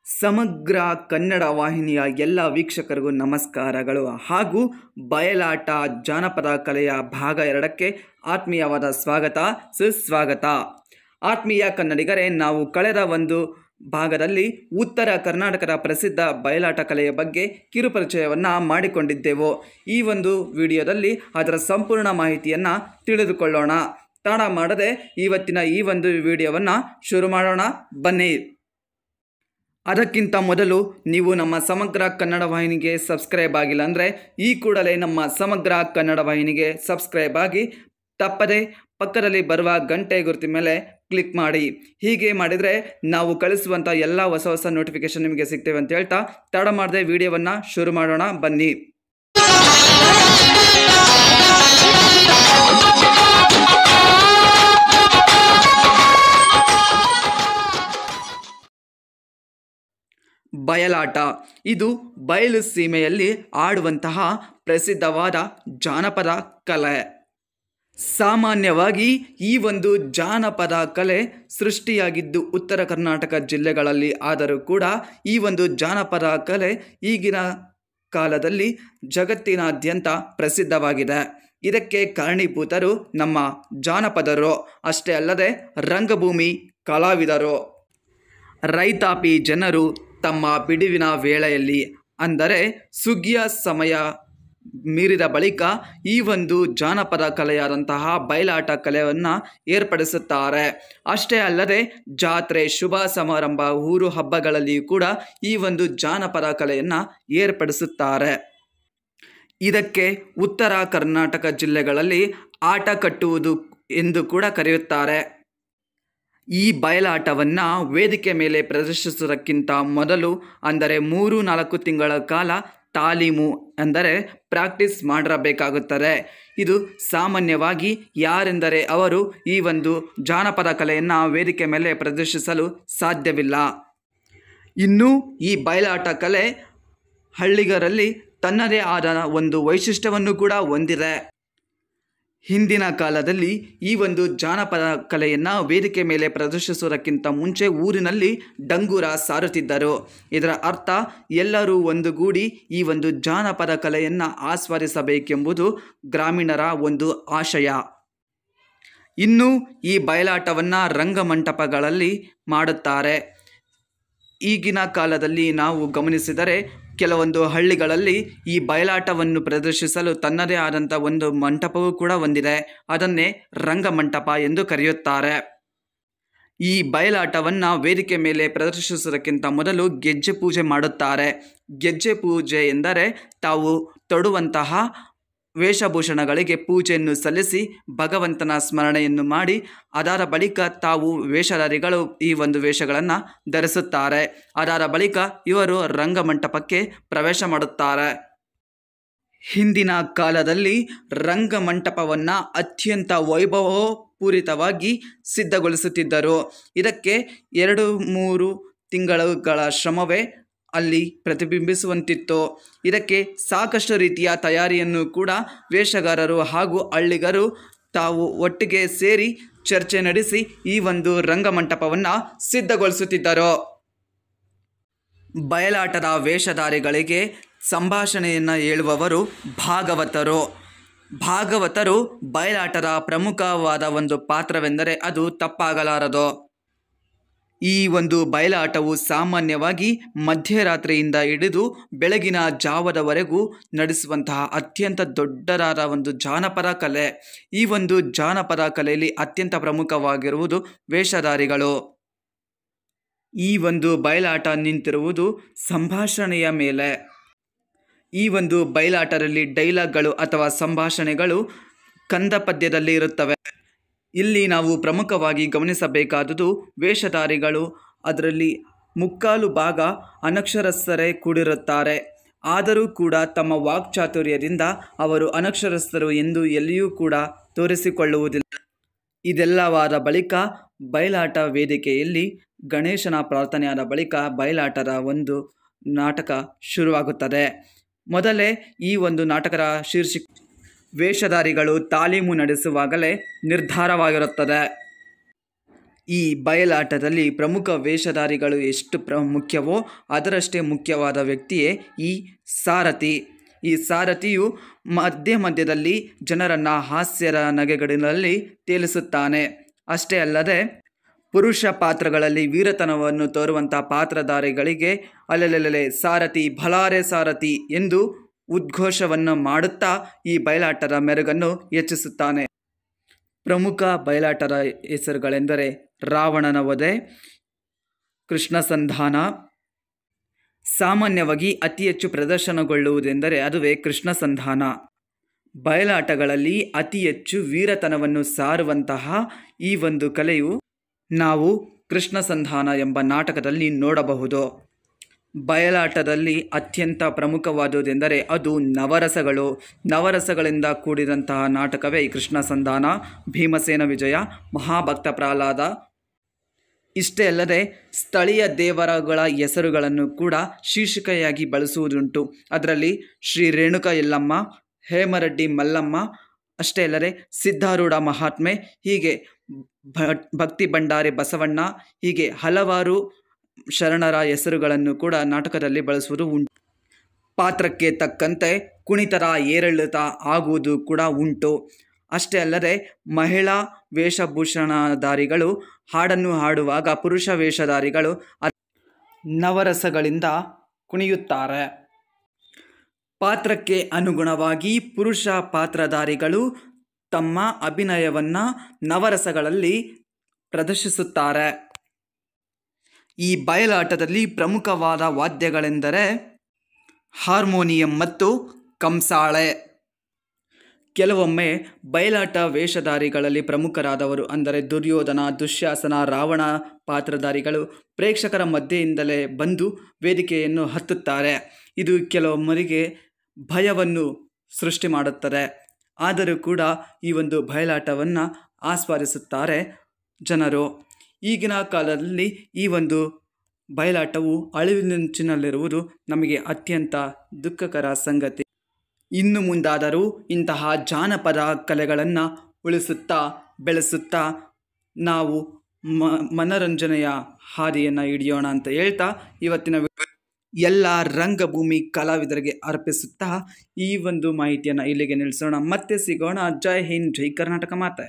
ಸಮಗ್ರ ಕನ್ನಡ ವಾಹಿನಿಯ ಎಲ್ಲ ವೀಕ್ಷಕರಿಗೂ ನಮಸ್ಕಾರಗಳು ಹಾಗೂ ಬಯಲಾಟ ಜಾನಪದ ಕಲೆಯ ಭಾಗ 2ಕ್ಕೆ ಆತ್ಮೀಯವಾದ ಸ್ವಾಗತ ಸುಸ್ವಾಗತ. ಆತ್ಮೀಯ ಕನ್ನಡಿಗರೇ, ನಾವು ಕಳೆದ ಒಂದು ಭಾಗದಲ್ಲಿ ಉತ್ತರ ಕರ್ನಾಟಕದ ಪ್ರಸಿದ್ಧ ಬಯಲಾಟ ಕಲೆಯ ಬಗ್ಗೆ ಕಿರುಪರಿಚಯವನ್ನು ಮಾಡಿಕೊಂಡಿದ್ದೆವು. ಈ ಒಂದು ವಿಡಿಯೋದಲ್ಲಿ ಅದರ ಸಂಪೂರ್ಣ ಮಾಹಿತಿಯನ್ನು ತಿಳಿದುಕೊಳ್ಳೋಣ. ತಡ ಮಾಡದೆ ಇವತ್ತಿನ ಈ ಒಂದು ವಿಡಿಯೋವನ್ನು ಶುರು ಮಾಡೋಣ, ಬನ್ನಿ. ಅದಕ್ಕಿಂತ ಮೊದಲು ನೀವು ನಮ್ಮ ಸಮಗ್ರ ಕನ್ನಡ ವಾಹಿನಿಗೆ ಸಬ್ಸ್ಕ್ರೈಬ್ ಆಗಿಲ್ಲ ಅಂದರೆ ಈ ಕೂಡಲೇ ನಮ್ಮ ಸಮಗ್ರ ಕನ್ನಡ ವಾಹಿನಿಗೆ ಸಬ್ಸ್ಕ್ರೈಬ್ ಆಗಿ ತಪ್ಪದೆ ಪಕ್ಕದಲ್ಲಿ ಬರುವ ಗಂಟೆ ಗುರುತಿನ ಮೇಲೆ ಕ್ಲಿಕ್ ಮಾಡಿ. ಹೀಗೆ ಮಾಡಿದರೆ ನಾವು ಕಳಿಸುವಂಥ ಎಲ್ಲ ಹೊಸ ನೋಟಿಫಿಕೇಶನ್ ನಿಮಗೆ ಸಿಗ್ತೇವೆ ಅಂತ ಹೇಳ್ತಾ ತಡ ಮಾಡದೆ ವಿಡಿಯೋವನ್ನು ಶುರು ಮಾಡೋಣ, ಬನ್ನಿ. ಬಯಲಾಟ ಇದು ಬಯಲು ಸೀಮೆಯಲ್ಲಿ ಆಡುವಂತಹ ಪ್ರಸಿದ್ಧವಾದ ಜಾನಪದ ಕಲೆ. ಸಾಮಾನ್ಯವಾಗಿ ಈ ಒಂದು ಜಾನಪದ ಕಲೆ ಸೃಷ್ಟಿಯಾಗಿದ್ದು ಉತ್ತರ ಕರ್ನಾಟಕ ಜಿಲ್ಲೆಗಳಲ್ಲಿ ಆದರೂ ಕೂಡ ಈ ಒಂದು ಜಾನಪದ ಕಲೆ ಈಗಿನ ಕಾಲದಲ್ಲಿ ಜಗತ್ತಿನಾದ್ಯಂತ ಪ್ರಸಿದ್ಧವಾಗಿದೆ. ಇದಕ್ಕೆ ಕಾರಣೀಭೂತರು ನಮ್ಮ ಜಾನಪದರು, ಅಷ್ಟೇ ಅಲ್ಲದೆ ರಂಗಭೂಮಿ ಕಲಾವಿದರು. ರೈತಾಪಿ ಜನರು ತಮ್ಮ ಬಿಡುವಿನ ವೇಳೆಯಲ್ಲಿ, ಅಂದರೆ ಸುಗ್ಗಿಯ ಸಮಯ ಮೀರಿದ ಬಳಿಕ ಈ ಒಂದು ಜಾನಪದ ಕಲೆಯಾದಂತಹ ಬಯಲಾಟ ಕಲೆಯನ್ನು ಏರ್ಪಡಿಸುತ್ತಾರೆ. ಅಷ್ಟೇ ಅಲ್ಲದೆ ಜಾತ್ರೆ, ಶುಭ ಸಮಾರಂಭ, ಊರು ಹಬ್ಬಗಳಲ್ಲಿಯೂ ಕೂಡ ಈ ಒಂದು ಜಾನಪದ ಕಲೆಯನ್ನು ಏರ್ಪಡಿಸುತ್ತಾರೆ. ಇದಕ್ಕೆ ಉತ್ತರ ಕರ್ನಾಟಕ ಜಿಲ್ಲೆಗಳಲ್ಲಿ ಆಟ ಕಟ್ಟುವುದು ಎಂದು ಕೂಡ ಕರೆಯುತ್ತಾರೆ. ಈ ಬಯಲಾಟವನ್ನು ವೇದಿಕೆ ಮೇಲೆ ಪ್ರದರ್ಶಿಸುವುದಕ್ಕಿಂತ ಮೊದಲು, ಅಂದರೆ 3-4 ತಿಂಗಳ ಕಾಲ ತಾಲೀಮು ಅಂದರೆ ಪ್ರಾಕ್ಟೀಸ್ ಮಾಡಿರಬೇಕಾಗುತ್ತದೆ. ಇದು ಸಾಮಾನ್ಯವಾಗಿ ಯಾರೆಂದರೆ ಅವರು ಈ ಒಂದು ಜಾನಪದ ಕಲೆಯನ್ನು ವೇದಿಕೆ ಮೇಲೆ ಪ್ರದರ್ಶಿಸಲು ಸಾಧ್ಯವಿಲ್ಲ. ಇನ್ನು ಈ ಬಯಲಾಟ ಕಲೆ ಹಳ್ಳಿಗರಲ್ಲಿ ತನ್ನದೇ ಆದ ಒಂದು ವೈಶಿಷ್ಟ್ಯವನ್ನು ಕೂಡ ಹೊಂದಿದೆ. ಹಿಂದಿನ ಕಾಲದಲ್ಲಿ ಈ ಒಂದು ಜಾನಪದ ಕಲೆಯನ್ನು ವೇದಿಕೆ ಮೇಲೆ ಪ್ರದರ್ಶಿಸುವುದಕ್ಕಿಂತ ಮುಂಚೆ ಊರಿನಲ್ಲಿ ಡಂಗೂರ ಸಾರುತ್ತಿದ್ದರು. ಇದರ ಅರ್ಥ ಎಲ್ಲರೂ ಒಂದುಗೂಡಿ ಈ ಒಂದು ಜಾನಪದ ಕಲೆಯನ್ನು ಆಸ್ವಾದಿಸಬೇಕೆಂಬುದು ಗ್ರಾಮೀಣರ ಒಂದು ಆಶಯ. ಇನ್ನು ಈ ಬಯಲಾಟವನ್ನು ರಂಗಮಂಟಪಗಳಲ್ಲಿ ಮಾಡುತ್ತಾರೆ. ಈಗಿನ ಕಾಲದಲ್ಲಿ ನಾವು ಗಮನಿಸಿದರೆ ಕೆಲವೊಂದು ಹಳ್ಳಿಗಳಲ್ಲಿ ಈ ಬಯಲಾಟವನ್ನು ಪ್ರದರ್ಶಿಸಲು ತನ್ನದೇ ಆದಂಥ ಒಂದು ಮಂಟಪವೂ ಕೂಡ ಹೊಂದಿದೆ. ಅದನ್ನೇ ರಂಗಮಂಟಪ ಎಂದು ಕರೆಯುತ್ತಾರೆ. ಈ ಬಯಲಾಟವನ್ನು ವೇದಿಕೆ ಮೇಲೆ ಪ್ರದರ್ಶಿಸುವುದಕ್ಕಿಂತ ಮೊದಲು ಗೆಜ್ಜೆ ಪೂಜೆ ಮಾಡುತ್ತಾರೆ. ಗೆಜ್ಜೆ ಪೂಜೆ ಎಂದರೆ ತಾವು ತೊಡುವಂತಹ ವೇಷಭೂಷಣಗಳಿಗೆ ಪೂಜೆಯನ್ನು ಸಲ್ಲಿಸಿ ಭಗವಂತನ ಸ್ಮರಣೆಯನ್ನು ಮಾಡಿ ಅದಾದ ಬಳಿಕ ತಾವು ವೇಷಧಾರಿಗಳು ಈ ಒಂದು ವೇಷಗಳನ್ನು ಧರಿಸುತ್ತಾರೆ. ಅದಾದ ಬಳಿಕ ಇವರು ರಂಗಮಂಟಪಕ್ಕೆ ಪ್ರವೇಶ ಮಾಡುತ್ತಾರೆ. ಹಿಂದಿನ ಕಾಲದಲ್ಲಿ ರಂಗಮಂಟಪವನ್ನು ಅತ್ಯಂತ ವೈಭವಪೂರಿತವಾಗಿ ಸಿದ್ಧಗೊಳಿಸುತ್ತಿದ್ದರು. ಇದಕ್ಕೆ 2-3 ತಿಂಗಳುಗಳ ಶ್ರಮವೇ ಅಲ್ಲಿ ಪ್ರತಿಬಿಂಬಿಸುವಂತಿತ್ತು. ಇದಕ್ಕೆ ಸಾಕಷ್ಟು ರೀತಿಯ ತಯಾರಿಯನ್ನು ಕೂಡ ವೇಷಗಾರರು ಹಾಗೂ ಹಳ್ಳಿಗರು ತಾವು ಒಟ್ಟಿಗೆ ಸೇರಿ ಚರ್ಚೆ ನಡೆಸಿ ಈ ಒಂದು ರಂಗಮಂಟಪವನ್ನು ಸಿದ್ಧಗೊಳಿಸುತ್ತಿದ್ದರು. ಬಯಲಾಟದ ವೇಷಧಾರಿಗಳಿಗೆ ಸಂಭಾಷಣೆಯನ್ನು ಹೇಳುವವರು ಭಾಗವತರು. ಭಾಗವತರು ಬಯಲಾಟದ ಪ್ರಮುಖವಾದ ಒಂದು ಪಾತ್ರವೆಂದರೆ ಅದು ತಪ್ಪಾಗಲಾರದು. ಈ ಒಂದು ಬಯಲಾಟವು ಸಾಮಾನ್ಯವಾಗಿ ಮಧ್ಯರಾತ್ರಿಯಿಂದ ಹಿಡಿದು ಬೆಳಗಿನ ಜಾವದವರೆಗೂ ನಡೆಸುವಂತಹ ಅತ್ಯಂತ ದೊಡ್ಡದಾದ ಒಂದು ಜಾನಪದ ಕಲೆ. ಈ ಒಂದು ಜಾನಪದ ಕಲೆಯಲ್ಲಿ ಅತ್ಯಂತ ಪ್ರಮುಖವಾಗಿರುವುದು ವೇಷಧಾರಿಗಳು. ಈ ಒಂದು ಬಯಲಾಟ ನಿಂತಿರುವುದು ಸಂಭಾಷಣೆಯ ಮೇಲೆ. ಈ ಒಂದು ಬಯಲಾಟದಲ್ಲಿ ಡೈಲಾಗ್ಗಳು ಅಥವಾ ಸಂಭಾಷಣೆಗಳು ಕಂದ ಪದ್ಯದಲ್ಲಿ ಇರುತ್ತವೆ. ಇಲ್ಲಿ ನಾವು ಪ್ರಮುಖವಾಗಿ ಗಮನಿಸಬೇಕಾದುದು ವೇಷಧಾರಿಗಳು ಅದರಲ್ಲಿ ಮುಕ್ಕಾಲು ಭಾಗ ಅನಕ್ಷರಸ್ಥರೇ ಕೂಡಿರುತ್ತಾರೆ. ಆದರೂ ಕೂಡ ತಮ್ಮ ವಾಕ್ಚಾತುರ್ಯದಿಂದ ಅವರು ಅನಕ್ಷರಸ್ಥರು ಎಂದು ಎಲ್ಲಿಯೂ ಕೂಡ ತೋರಿಸಿಕೊಳ್ಳುವುದಿಲ್ಲ. ಇದೆಲ್ಲವಾದ ಬಳಿಕ ಬಯಲಾಟ ವೇದಿಕೆಯಲ್ಲಿ ಗಣೇಶನ ಪ್ರಾರ್ಥನೆಯಾದ ಬಳಿಕ ಬಯಲಾಟದ ಒಂದು ನಾಟಕ ಶುರುವಾಗುತ್ತದೆ. ಮೊದಲೇ ಈ ಒಂದು ನಾಟಕದ ಶೀರ್ಷಿಕೆ ವೇಷಧಾರಿಗಳು ತಾಲೀಮು ನಡೆಸುವಾಗಲೇ ನಿರ್ಧಾರವಾಗಿರುತ್ತದೆ. ಈ ಬಯಲಾಟದಲ್ಲಿ ಪ್ರಮುಖ ವೇಷಧಾರಿಗಳು ಎಷ್ಟು ಮುಖ್ಯವೋ ಅದರಷ್ಟೇ ಮುಖ್ಯವಾದ ವ್ಯಕ್ತಿಯೇ ಈ ಸಾರಥಿ. ಈ ಸಾರಥಿಯು ಮಧ್ಯದಲ್ಲಿ ಜನರನ್ನು ಹಾಸ್ಯರ ನಗೆಗಳಲ್ಲಿ ತೇಲಿಸುತ್ತಾನೆ. ಅಷ್ಟೇ ಅಲ್ಲದೆ ಪುರುಷ ಪಾತ್ರಗಳಲ್ಲಿ ವೀರತನವನ್ನು ತೋರುವಂಥ ಪಾತ್ರಧಾರಿಗಳಿಗೆ ಅಲೆಲೆಲೆ ಸಾರಥಿ ಭಲಾರೆ ಸಾರಥಿ ಎಂದು ಉದ್ಘೋಷವನ್ನು ಮಾಡುತ್ತಾ ಈ ಬಯಲಾಟದ ಮೆರುಗನ್ನು ಹೆಚ್ಚಿಸುತ್ತಾನೆ. ಪ್ರಮುಖ ಬಯಲಾಟದ ಹೆಸರುಗಳೆಂದರೆ ರಾವಣನ ವಧೆ, ಕೃಷ್ಣ ಸಂಧಾನ. ಸಾಮಾನ್ಯವಾಗಿ ಅತಿ ಹೆಚ್ಚು ಪ್ರದರ್ಶನಗೊಳ್ಳುವುದೆಂದರೆ ಅದುವೇ ಕೃಷ್ಣ ಸಂಧಾನ. ಬಯಲಾಟಗಳಲ್ಲಿ ಅತಿ ಹೆಚ್ಚು ವೀರತನವನ್ನು ಸಾರುವಂತಹ ಈ ಒಂದು ಕಲೆಯು ನಾವು ಕೃಷ್ಣ ಸಂಧಾನ ಎಂಬ ನಾಟಕದಲ್ಲಿ ನೋಡಬಹುದು. ಬಯಲಾಟದಲ್ಲಿ ಅತ್ಯಂತ ಪ್ರಮುಖವಾದುದೆಂದರೆ ಅದು ನವರಸಗಳು. ನವರಸಗಳಿಂದ ಕೂಡಿದಂತಹ ನಾಟಕವೇ ಈ ಕೃಷ್ಣ ಸಂಧಾನ, ಭೀಮಸೇನ ವಿಜಯ, ಮಹಾಭಕ್ತ ಪ್ರಹ್ಲಾದ. ಇಷ್ಟೇ ಅಲ್ಲದೆ ಸ್ಥಳೀಯ ದೇವರುಗಳ ಹೆಸರುಗಳನ್ನು ಕೂಡ ಶೀರ್ಷಿಕೆಯಾಗಿ ಬಳಸುವುದುಂಟು. ಅದರಲ್ಲಿ ಶ್ರೀ ರೇಣುಕ ಯಲ್ಲಮ್ಮ, ಹೇಮರೆಡ್ಡಿ ಮಲ್ಲಮ್ಮ, ಅಷ್ಟೇ ಅಲ್ಲದೆ ಸಿದ್ಧಾರೂಢ ಮಹಾತ್ಮೆ, ಹೀಗೆ ಭಕ್ತಿ ಭಂಡಾರಿ ಬಸವಣ್ಣ, ಹೀಗೆ ಹಲವಾರು ಶರಣರ ಹೆಸರುಗಳನ್ನು ಕೂಡ ನಾಟಕದಲ್ಲಿ ಬಳಸುವುದು ಉಂಟು. ಪಾತ್ರಕ್ಕೆ ತಕ್ಕಂತೆ ಕುಣಿತರ ಏರಿಳಿತ ಆಗುವುದು ಕೂಡ ಉಂಟು. ಅಷ್ಟೇ ಅಲ್ಲದೆ ಮಹಿಳಾ ವೇಷಭೂಷಣಧಾರಿಗಳು ಹಾಡನ್ನು ಹಾಡುವಾಗ ಪುರುಷ ವೇಷಧಾರಿಗಳು ನವರಸಗಳಿಂದ ಕುಣಿಯುತ್ತಾರೆ. ಪಾತ್ರಕ್ಕೆ ಅನುಗುಣವಾಗಿ ಪುರುಷ ಪಾತ್ರಧಾರಿಗಳು ತಮ್ಮ ಅಭಿನಯವನ್ನು ನವರಸಗಳಲ್ಲಿ ಪ್ರದರ್ಶಿಸುತ್ತಾರೆ. ಈ ಬಯಲಾಟದಲ್ಲಿ ಪ್ರಮುಖವಾದ ವಾದ್ಯಗಳೆಂದರೆ ಹಾರ್ಮೋನಿಯಂ ಮತ್ತು ಕಂಸಾಳೆ. ಕೆಲವೊಮ್ಮೆ ಬಯಲಾಟ ವೇಷಧಾರಿಗಳಲ್ಲಿ ಪ್ರಮುಖರಾದವರು ಅಂದರೆ ದುರ್ಯೋಧನ, ದುಶ್ಯಾಸನ, ರಾವಣ ಪಾತ್ರಧಾರಿಗಳು ಪ್ರೇಕ್ಷಕರ ಮಧ್ಯೆಯಿಂದಲೇ ಬಂದು ವೇದಿಕೆಯನ್ನು ಹತ್ತುತ್ತಾರೆ. ಇದು ಕೆಲವೊಮ್ಮರಿಗೆ ಭಯವನ್ನು ಸೃಷ್ಟಿ ಮಾಡುತ್ತದೆ. ಆದರೂ ಕೂಡ ಈ ಒಂದು ಬಯಲಾಟವನ್ನು ಆಸ್ವಾದಿಸುತ್ತಾರೆ ಜನರು. ಈಗಿನ ಕಾಲದಲ್ಲಿ ಈ ಒಂದು ಬಯಲಾಟವು ಅಳಿವಿನಂಚಿನಲ್ಲಿರುವುದು ನಮಗೆ ಅತ್ಯಂತ ದುಃಖಕರ ಸಂಗತಿ. ಇನ್ನು ಮುಂದಾದರೂ ಇಂತಹ ಜಾನಪದ ಕಲೆಗಳನ್ನು ಉಳಿಸುತ್ತಾ ಬೆಳೆಸುತ್ತಾ ನಾವು ಮನರಂಜನೆಯ ಹಾದಿಯನ್ನು ಹಿಡಿಯೋಣ ಅಂತ ಹೇಳ್ತಾ ಇವತ್ತಿನ ಎಲ್ಲ ರಂಗಭೂಮಿ ಕಲಾವಿದರಿಗೆ ಅರ್ಪಿಸುತ್ತಾ ಈ ಒಂದು ಮಾಹಿತಿಯನ್ನು ಇಲ್ಲಿಗೆ ನಿಲ್ಲಿಸೋಣ. ಮತ್ತೆ ಸಿಗೋಣ. ಜೈ ಹಿಂದ್, ಜೈ ಕರ್ನಾಟಕ ಮಾತೆ.